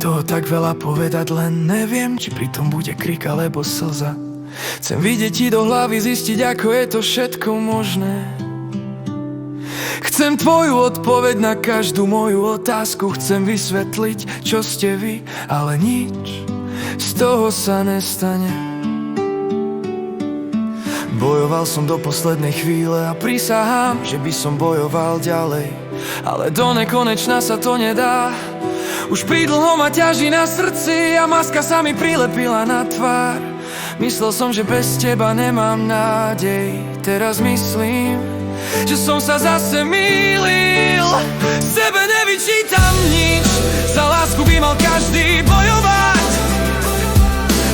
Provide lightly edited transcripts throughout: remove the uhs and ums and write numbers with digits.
toho tak veľa povedať, len neviem, či pritom bude krik alebo slza. Chcem vidieť ti do hlavy, zistiť, ako je to všetko možné. Chcem tvoju odpoveď na každú moju otázku. Chcem vysvetliť, čo ste vy, ale nič z toho sa nestane. Bojoval som do poslednej chvíle a prisahám, že by som bojoval ďalej, ale do nekonečna sa to nedá. Už pridlho ma ťaží na srdci a maska sa mi prilepila na tvár. Myslel som, že bez teba nemám nádej. Teraz myslím, že som sa zase mýlil. Sebe nevyčítam nič, za lásku by mal každý bojovať,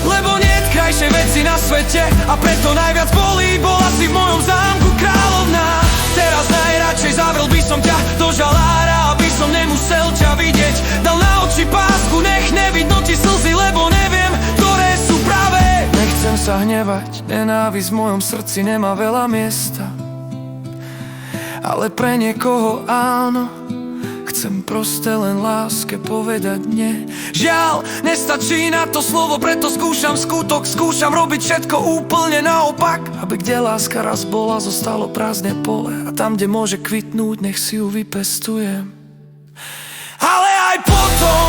lebo niet krajšie veci na svete a preto najviac bolí. Bola si v mojom zámku kráľovná. Teraz najradšej zavrel by som ťa do žalára, aby som nemusel ťa vidieť. Dal na oči pásku, nech nevidno ti slzy, lebo neviem, ktoré sú pravé. Nechcem sa hnevať, nenávisť v mojom srdci nemá veľa miesta, ale pre niekoho áno. Chcem proste len láske povedať nie. Žiaľ, nestačí na to slovo, preto skúšam skutok. Skúšam robiť všetko úplne naopak, aby kde láska raz bola, zostalo prázdne pole. A tam, kde môže kvitnúť, nech si ju vypestujem. Ale aj potom